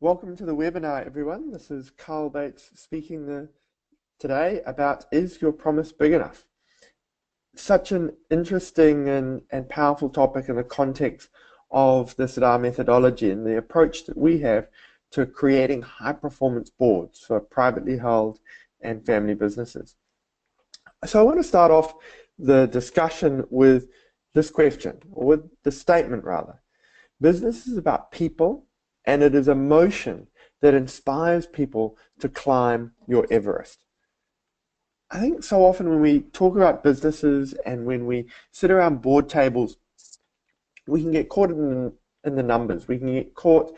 Welcome to the webinar, everyone. This is Carl Bates speaking today about Is Your Promise Big Enough? Such an interesting and powerful topic in the context of the SDAR methodology and the approach that we have to creating high-performance boards for privately held and family businesses. So I want to start off the discussion with this question, or with the statement rather. Business is about people, and it is emotion that inspires people to climb your Everest. I think so often when we talk about businesses and when we sit around board tables, we can get caught in the numbers, we can get caught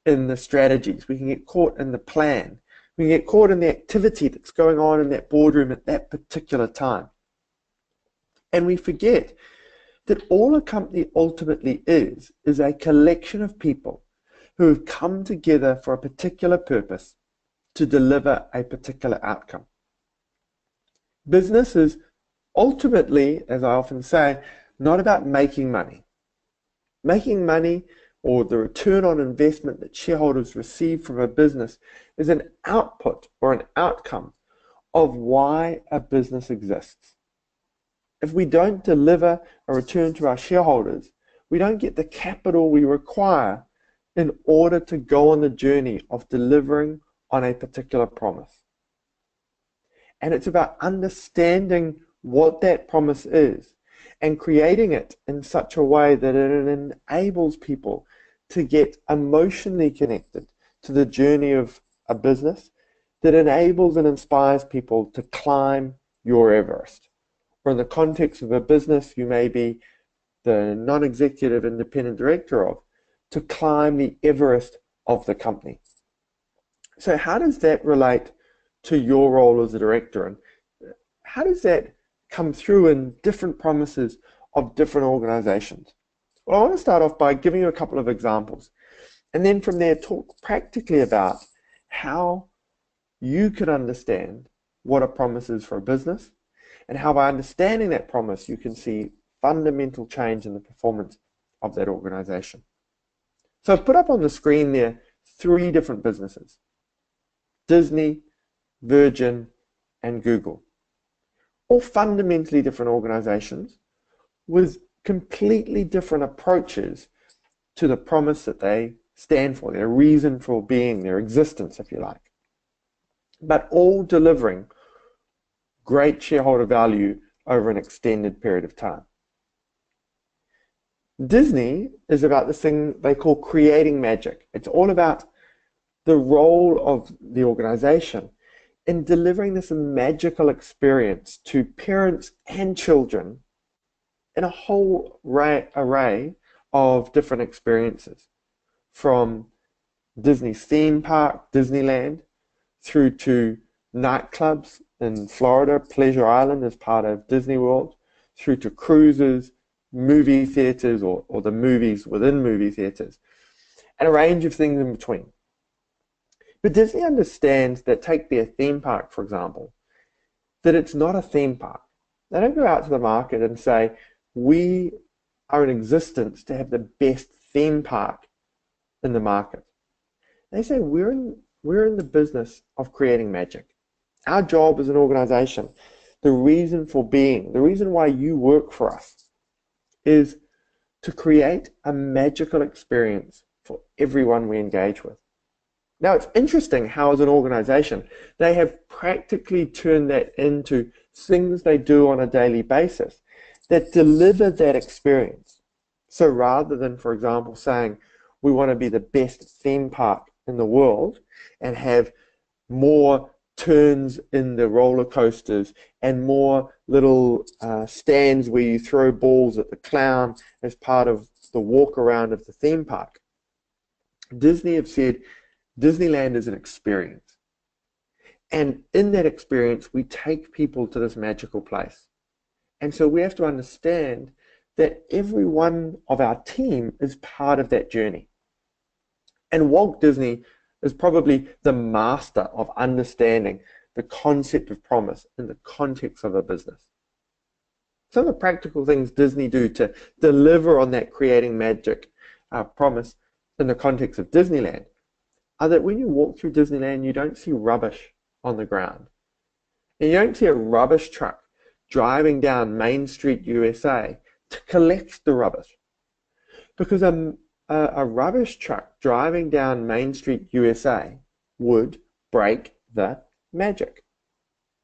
in the strategies, we can get caught in the plan, we can get caught in the activity that's going on in that boardroom at that particular time. And we forget that all a company ultimately is a collection of people who have come together for a particular purpose to deliver a particular outcome. Business is ultimately, as I often say, not about making money. Making money, or the return on investment that shareholders receive from a business, is an output or an outcome of why a business exists. If we don't deliver a return to our shareholders, we don't get the capital we require in order to go on the journey of delivering on a particular promise. And it's about understanding what that promise is and creating it in such a way that it enables people to get emotionally connected to the journey of a business, that enables and inspires people to climb your Everest. Or in the context of a business you may be the non-executive independent director of, to climb the Everest of the company. So how does that relate to your role as a director, and how does that come through in different promises of different organizations? Well, I want to start off by giving you a couple of examples, and then from there talk practically about how you can understand what a promise is for a business, and how by understanding that promise you can see fundamental change in the performance of that organization. So I've put up on the screen there 3 different businesses: Disney, Virgin, and Google. All fundamentally different organizations with completely different approaches to the promise that they stand for, their reason for being, their existence, if you like. But all delivering great shareholder value over an extended period of time. Disney is about this thing they call creating magic. It's all about the role of the organization in delivering this magical experience to parents and children in a whole array of different experiences, from Disney's theme park, Disneyland, through to nightclubs in Florida, Pleasure Island as part of Disney World, through to cruises, movie theaters, or the movies within movie theaters, and a range of things in between. But Disney understands that, take their theme park for example, that it's not a theme park. They don't go out to the market and say, we are in existence to have the best theme park in the market. They say, we're in the business of creating magic. Our job as an organization, the reason for being, the reason why you work for us, is to create a magical experience for everyone we engage with. Now, it's interesting how, as an organization, they have practically turned that into things they do on a daily basis that deliver that experience. So rather than, for example, saying we want to be the best theme park in the world and have more turns in the roller coasters and more little stands where you throw balls at the clown as part of the walk around of the theme park, Disney have said Disneyland is an experience. And in that experience, we take people to this magical place. And so we have to understand that every one of our team is part of that journey. And Walt Disney is probably the master of understanding the concept of promise in the context of a business. Some of the practical things Disney do to deliver on that creating magic promise in the context of Disneyland are that when you walk through Disneyland, you don't see rubbish on the ground. And you don't see a rubbish truck driving down Main Street, USA to collect the rubbish. Because a rubbish truck driving down Main Street, USA would break the magic.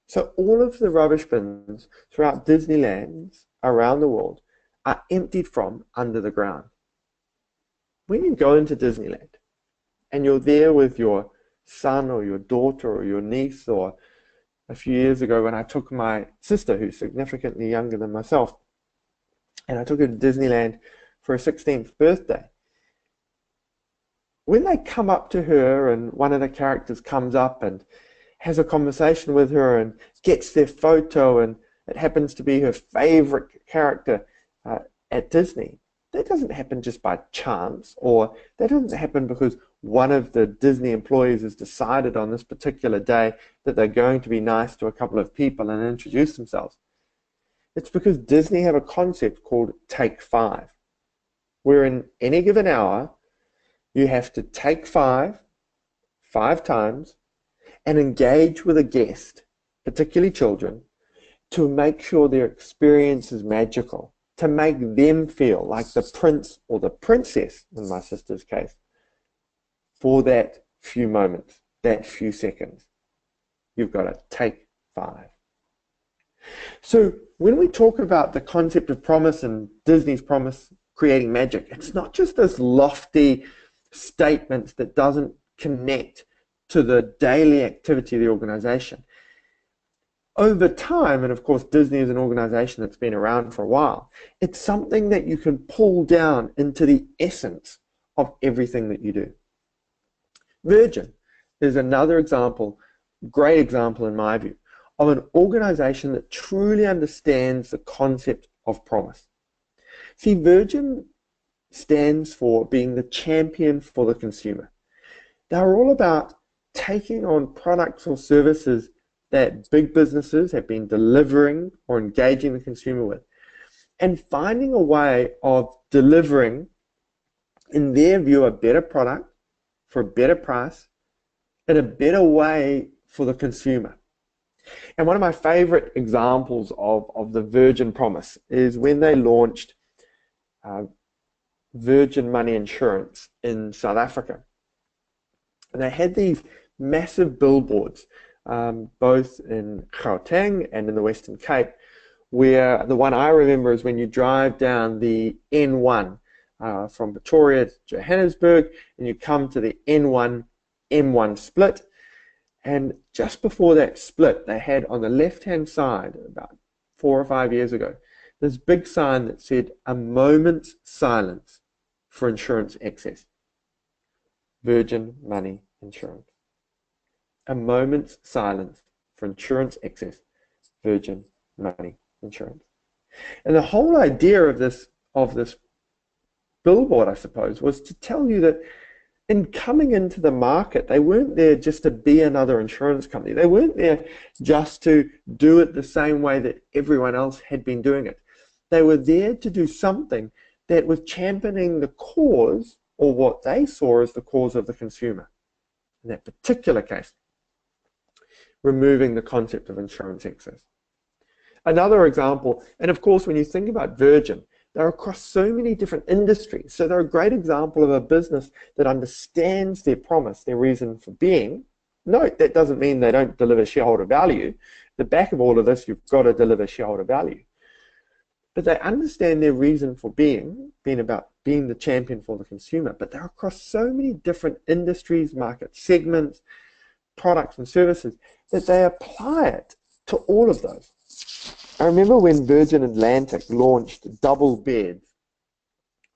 So all of the rubbish bins throughout Disneylands around the world are emptied from under the ground. When you go into Disneyland and you're there with your son or your daughter or your niece, or a few years ago when I took my sister, who's significantly younger than myself, and I took her to Disneyland for her 16th birthday, when they come up to her and one of the characters comes up and has a conversation with her and gets their photo, and it happens to be her favorite character at Disney, that doesn't happen just by chance, or that doesn't happen because one of the Disney employees has decided on this particular day that they're going to be nice to a couple of people and introduce themselves. It's because Disney have a concept called Take 5, where in any given hour, you have to take five times, and engage with a guest, particularly children, to make sure their experience is magical, to make them feel like the prince or the princess, in my sister's case, for that few moments, that few seconds. You've got to take 5. So when we talk about the concept of promise and Disney's promise creating magic, it's not just this lofty statement that doesn't connect to the daily activity of the organization. Over time, and of course Disney is an organization that's been around for a while, it's something that you can pull down into the essence of everything that you do. Virgin is another example, great example in my view, of an organization that truly understands the concept of promise. See, Virgin stands for being the champion for the consumer. They're all about taking on products or services that big businesses have been delivering or engaging the consumer with, and finding a way of delivering, in their view, a better product for a better price in a better way for the consumer. And one of my favorite examples of the Virgin promise is when they launched Virgin Money Insurance in South Africa. And they had these massive billboards, both in Gauteng and in the Western Cape, where the one I remember is when you drive down the N1 from Pretoria to Johannesburg, and you come to the N1-M1 split, and just before that split, they had on the left-hand side, about 4 or 5 years ago, this big sign that said, "A moment's silence for insurance excess." Virgin Money Insurance. A moment's silence for insurance excess. Virgin Money Insurance. And the whole idea of this billboard, I suppose, was to tell you that in coming into the market, they weren't there just to be another insurance company. They weren't there just to do it the same way that everyone else had been doing it. They were there to do something that was championing the cause, or what they saw as the cause of the consumer. In that particular case, removing the concept of insurance excess. Another example, and of course when you think about Virgin, they're across so many different industries, so they're a great example of a business that understands their promise, their reason for being. Note, that doesn't mean they don't deliver shareholder value. At the back of all of this, you've got to deliver shareholder value. But they understand their reason for being about being the champion for the consumer, but they're across so many different industries, market segments, products and services, that they apply it to all of those. I remember when Virgin Atlantic launched double beds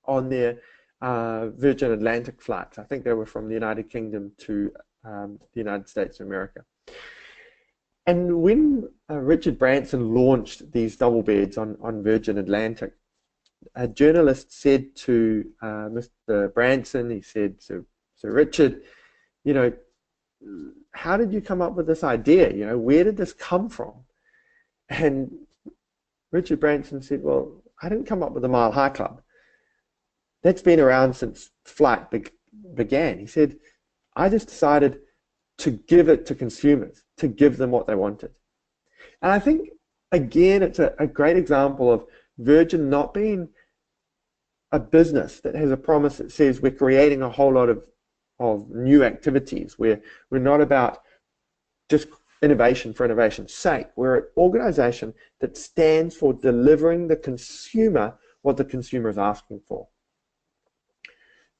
on their Virgin Atlantic flights. I think they were from the United Kingdom to the United States of America. And when Richard Branson launched these double beds on Virgin Atlantic, a journalist said to Mr. Branson, he said, Sir Richard, you know, how did you come up with this idea? You know, where did this come from? And Richard Branson said, well, I didn't come up with the Mile High Club. That's been around since flight began. He said, I just decided to give it to consumers, to give them what they wanted. And I think, again, it's a great example of Virgin not being a business that has a promise that says we're creating a whole lot of new activities. We're not about just innovation for innovation's sake. We're an organization that stands for delivering the consumer what the consumer is asking for.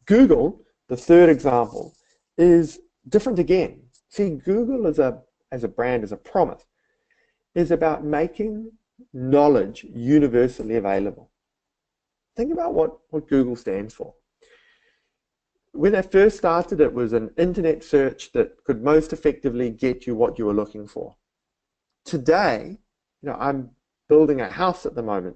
Google, the third example, is different again. See, Google as a brand, as a promise, is about making knowledge universally available. Think about what Google stands for. When they first started, it was an internet search that could most effectively get you what you were looking for. Today, I'm building a house at the moment,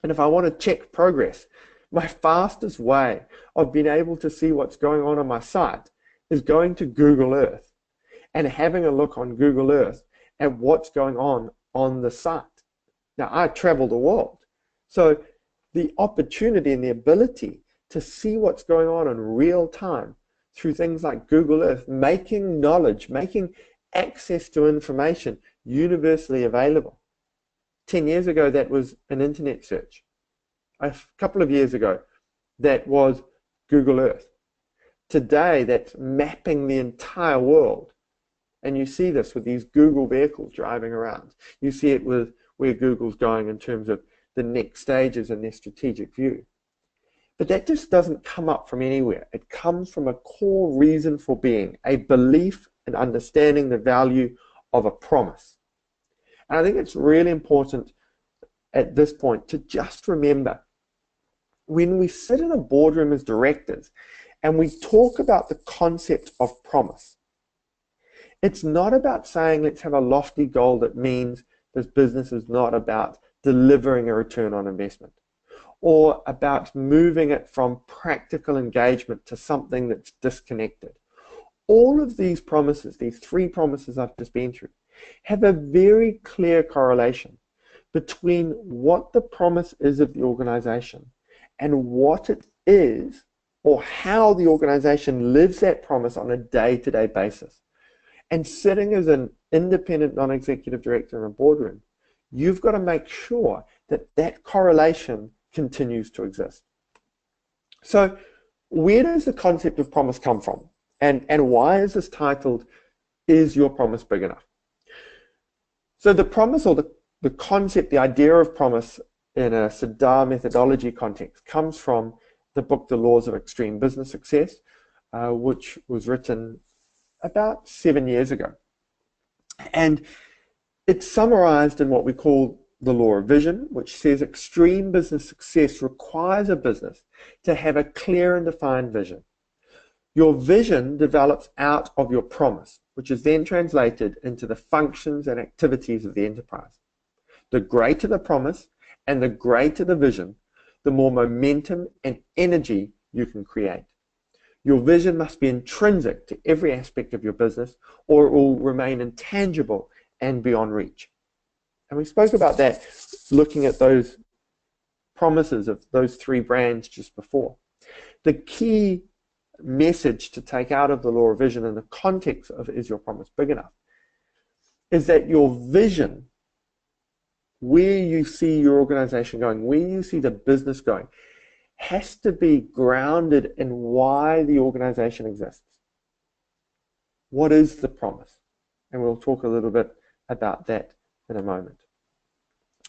and if I want to check progress, my fastest way of being able to see what's going on my site is going to Google Earth and having a look on Google Earth at what's going on the site. Now, I travel the world, so the opportunity and the ability to see what's going on in real time through things like Google Earth, making knowledge, making access to information universally available. 10 years ago, that was an internet search. A couple of years ago, that was Google Earth. Today, that's mapping the entire world. And you see this with these Google vehicles driving around. You see it with where Google's going in terms of the next stages in their strategic view. But that just doesn't come up from anywhere. It comes from a core reason for being, a belief in understanding the value of a promise. And I think it's really important at this point to just remember, when we sit in a boardroom as directors and we talk about the concept of promise, it's not about saying let's have a lofty goal that means this business is not about delivering a return on investment, or about moving it from practical engagement to something that's disconnected. All of these promises, these three promises I've just been through, have a very clear correlation between what the promise is of the organization and what it is, or how the organization lives that promise on a day-to-day basis. And sitting as an independent non-executive director in a boardroom, you've got to make sure that that correlation continues to exist. So where does the concept of promise come from? And why is this titled, Is Your Promise Big Enough? So the promise, or the concept, the idea of promise in a SADA methodology context comes from the book, The Laws of Extreme Business Success, which was written about 7 years ago. And it's summarized in what we call the law of vision, which says extreme business success requires a business to have a clear and defined vision. Your vision develops out of your promise, which is then translated into the functions and activities of the enterprise. The greater the promise and the greater the vision, the more momentum and energy you can create. Your vision must be intrinsic to every aspect of your business, or it will remain intangible and beyond reach. And we spoke about that looking at those promises of those three brands just before. The key message to take out of the law of vision in the context of Is Your Promise Big Enough is that your vision, where you see your organization going, where you see the business going, has to be grounded in why the organization exists. What is the promise? And we'll talk a little bit about that in a moment.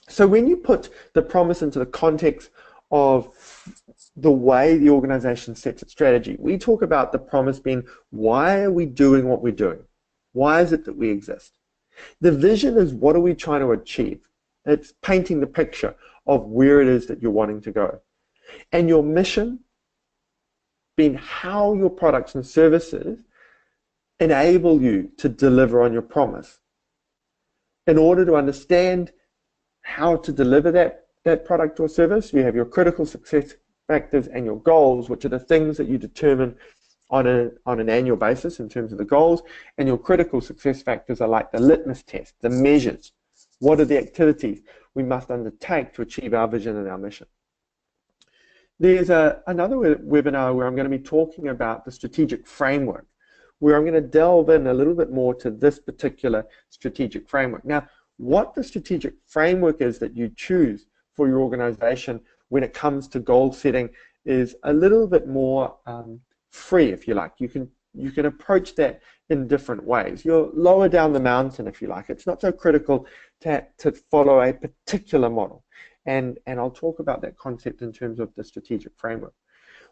So when you put the promise into the context of the way the organization sets its strategy, we talk about the promise being, why are we doing what we're doing? Why is it that we exist? The vision is, what are we trying to achieve? It's painting the picture of where it is that you're wanting to go. And your mission being how your products and services enable you to deliver on your promise. In order to understand how to deliver that product or service, you have your critical success factors and your goals, which are the things that you determine on an annual basis in terms of the goals. And your critical success factors are like the litmus test, the measures. What are the activities we must undertake to achieve our vision and our mission? There's another webinar where I'm going to be talking about the strategic framework, where I'm going to delve in a little bit more to this particular strategic framework. Now, what the strategic framework is that you choose for your organization when it comes to goal setting is a little bit more free, if you like. You can approach that in different ways. You're lower down the mountain, if you like. It's not so critical to follow a particular model. And I'll talk about that concept in terms of the strategic framework.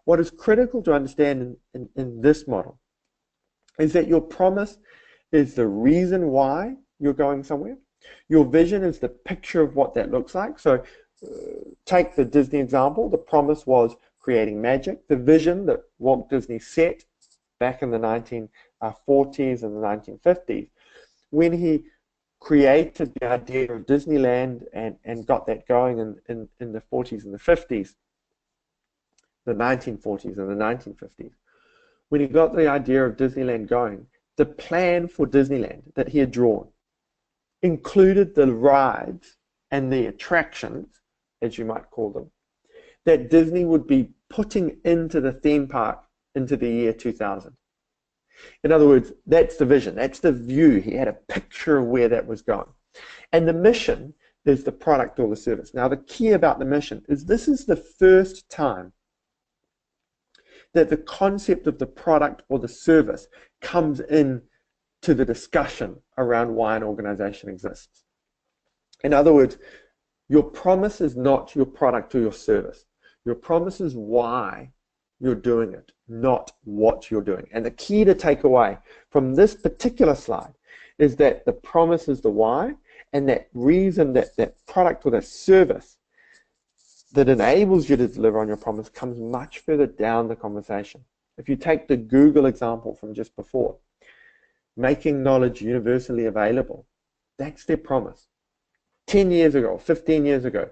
What is critical to understand in this model is that your promise is the reason why you're going somewhere. Your vision is the picture of what that looks like. So take the Disney example. The promise was creating magic. The vision that Walt Disney set back in the 1940s and the 1950s, when he created the idea of Disneyland and got that going in the 40s and the 50s, the 1940s and the 1950s. When he got the idea of Disneyland going, the plan for Disneyland that he had drawn included the rides and the attractions, as you might call them, that Disney would be putting into the theme park into the year 2000. In other words, that's the vision, that's the view. He had a picture of where that was going. And the mission is the product or the service. Now, the key about the mission is this is the first time that the concept of the product or the service comes in to the discussion around why an organization exists. In other words, your promise is not your product or your service. Your promise is why you're doing it, not what you're doing. And the key to take away from this particular slide is that the promise is the why, and that reason, that product or that service that enables you to deliver on your promise comes much further down the conversation. If you take the Google example from just before, making knowledge universally available, that's their promise. 10 years ago, 15 years ago,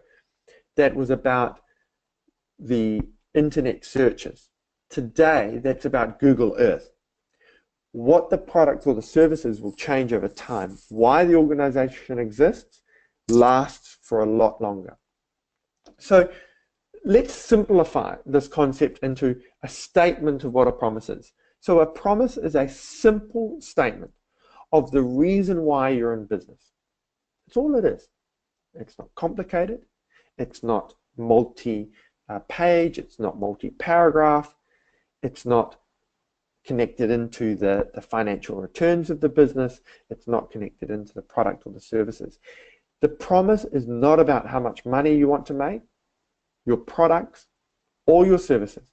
that was about the internet searches. Today, that's about Google Earth. What the product or the services will change over time. Why the organization exists lasts for a lot longer. So let's simplify this concept into a statement of what a promise is. So a promise is a simple statement of the reason why you're in business. That's all it is. It's not complicated. It's not multi-page. It's not multi-paragraph. It's not connected into the financial returns of the business. It's not connected into the product or the services. The promise is not about how much money you want to make, your products, or your services,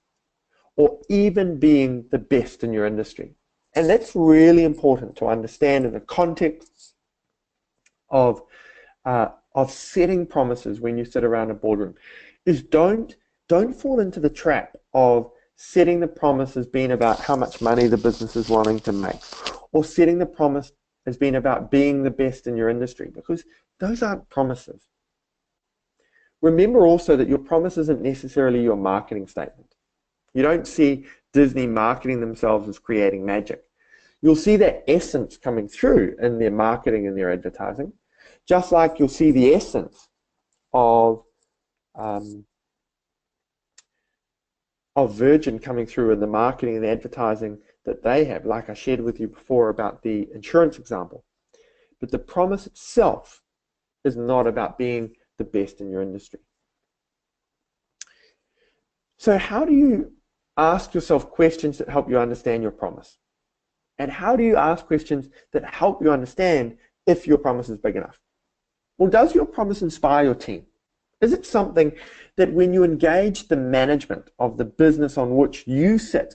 or even being the best in your industry. And that's really important to understand in the context of setting promises when you sit around a boardroom. Is don't fall into the trap of setting the promise as being about how much money the business is wanting to make, or setting the promise as being about being the best in your industry, because those aren't promises. Remember also that your promise isn't necessarily your marketing statement. You don't see Disney marketing themselves as creating magic. You'll see that essence coming through in their marketing and their advertising, just like you'll see the essence of Virgin coming through in the marketing and advertising that they have, like I shared with you before about the insurance example. But the promise itself is not about being the best in your industry. So how do you ask yourself questions that help you understand your promise? And how do you ask questions that help you understand if your promise is big enough? Well, does your promise inspire your team? Is it something that when you engage the management of the business on which you sit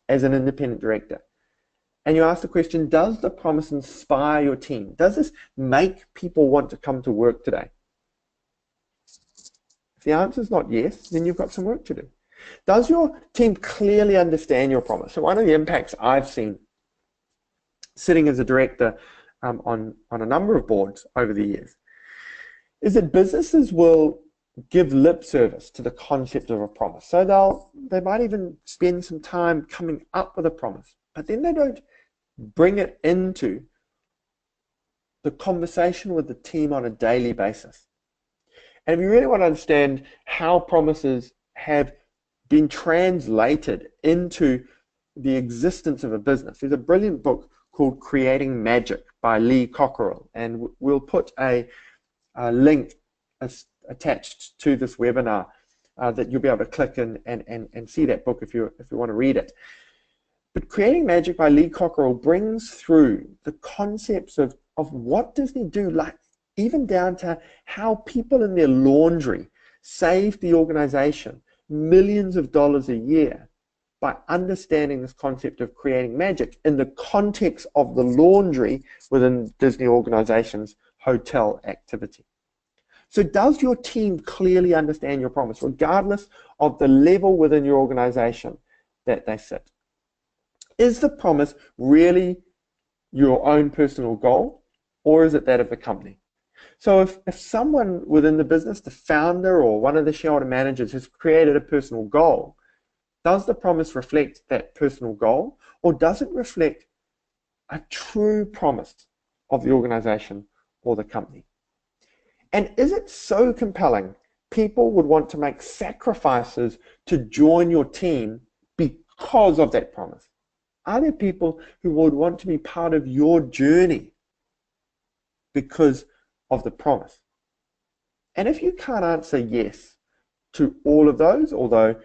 as an independent director, and you ask the question, does the promise inspire your team? Does this make people want to come to work today? If the answer is not yes, then you've got some work to do. Does your team clearly understand your promise? So one of the impacts I've seen sitting as a director on a number of boards over the years is that businesses will give lip service to the concept of a promise. So they might even spend some time coming up with a promise, but then they don't bring it into the conversation with the team on a daily basis. And if you really want to understand how promises have been translated into the existence of a business. There's a brilliant book called Creating Magic by Lee Cockerell, and we'll put a link attached to this webinar that you'll be able to click and see that book if you want to read it. But Creating Magic by Lee Cockerell brings through the concepts of what Disney do, like even down to how people in their laundry save the organization millions of dollars a year by understanding this concept of creating magic in the context of the laundry within Disney organization's hotel activity. So does your team clearly understand your promise, regardless of the level within your organization that they sit? Is the promise really your own personal goal, or is it that of the company? So if someone within the business, the founder or one of the shareholder managers, has created a personal goal, does the promise reflect that personal goal, or does it reflect a true promise of the organization or the company? And is it so compelling people would want to make sacrifices to join your team because of that promise? Are there people who would want to be part of your journey because of the promise? And if you can't answer yes to all of those, although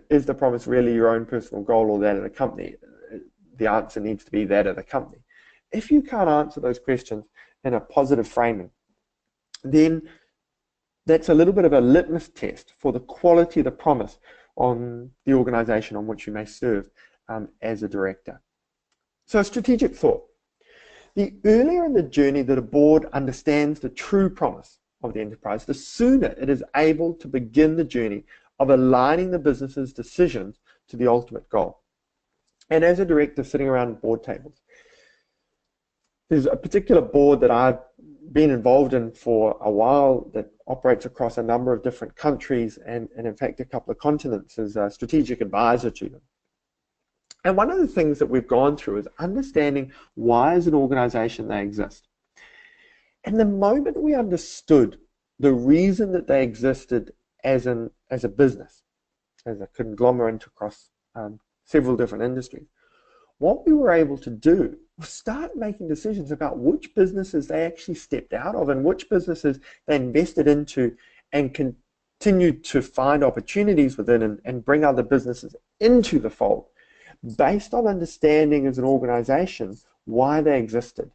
is the promise really your own personal goal or that of the company? The answer needs to be that of the company. If you can't answer those questions in a positive framing, then that's a little bit of a litmus test for the quality of the promise on the organization on which you may serve as a director. So, strategic thought. The earlier in the journey that a board understands the true promise of the enterprise, the sooner it is able to begin the journey of aligning the business's decisions to the ultimate goal. And as a director sitting around board tables, there's a particular board that I've been involved in for a while that operates across a number of different countries and in fact a couple of continents as a strategic advisor to them. And one of the things that we've gone through is understanding why as an organization they exist. And the moment we understood the reason that they existed as a business, as a conglomerate across several different industries, what we were able to do was start making decisions about which businesses they actually stepped out of and which businesses they invested into and continued to find opportunities within and bring other businesses into the fold based on understanding as an organization why they existed,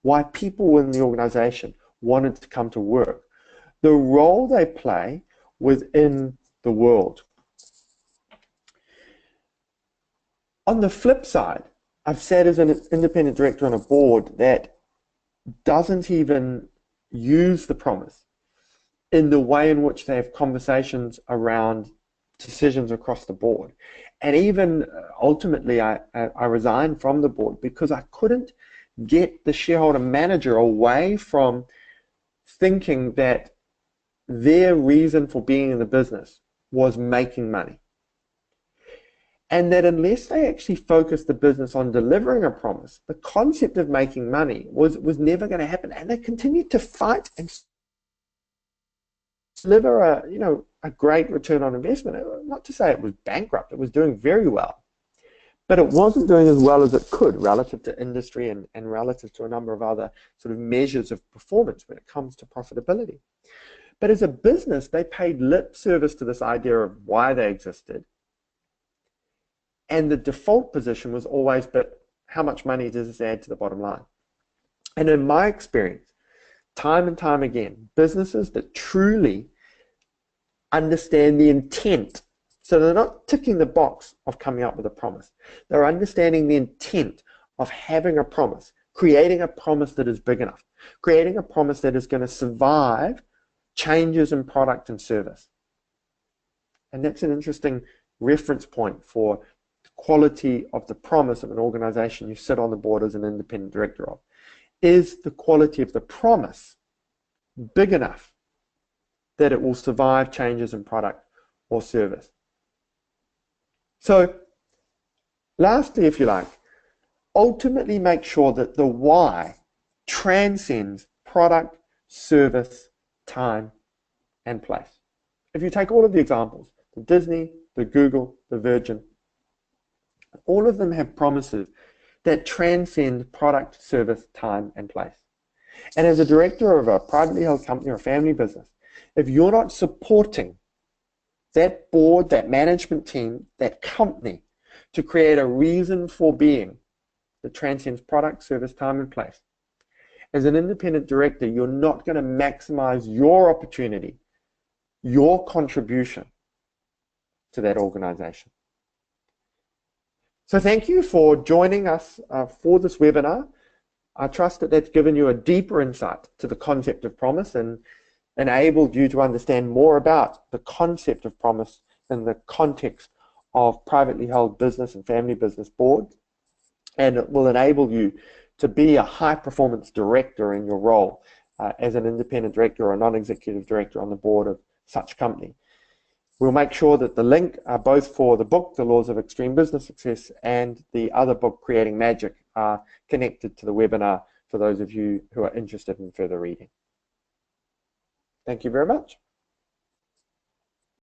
why people in the organization wanted to come to work, the role they play within the world. On the flip side, I've sat as an independent director on a board that doesn't even use the promise in the way in which they have conversations around decisions across the board. And even ultimately, I resigned from the board because I couldn't get the shareholder manager away from thinking that their reason for being in the business was making money. And that unless they actually focused the business on delivering a promise, the concept of making money was never going to happen. And they continued to fight and deliver a great return on investment. Not to say it was bankrupt, it was doing very well. But it wasn't doing as well as it could relative to industry and relative to a number of other sort of measures of performance when it comes to profitability. But as a business, they paid lip service to this idea of why they existed. And the default position was always, but how much money does this add to the bottom line? And in my experience, time and time again, businesses that truly understand the intent, so they're not ticking the box of coming up with a promise, they're understanding the intent of having a promise, creating a promise that is big enough, creating a promise that is going to survive changes in product and service. And that's an interesting reference point for the quality of the promise of an organization you sit on the board as an independent director of. Is the quality of the promise big enough that it will survive changes in product or service? So lastly, if you like, ultimately make sure that the why transcends product, service, time, and place. If you take all of the examples, from Disney the Google, the Virgin. All of them have promises that transcend product, service, time, and place. And as a director of a privately held company or a family business, if you're not supporting that board, that management team, that company to create a reason for being that transcends product, service, time, and place, as an independent director, you're not going to maximize your opportunity, your contribution to that organization. So thank you for joining us for this webinar. I trust that that's given you a deeper insight to the concept of promise and enabled you to understand more about the concept of promise in the context of privately held business and family business boards. And it will enable you to be a high-performance director in your role as an independent director or a non-executive director on the board of such company. We'll make sure that the link both for the book, The Laws of Extreme Business Success, and the other book, Creating Magic, are connected to the webinar for those of you who are interested in further reading. Thank you very much.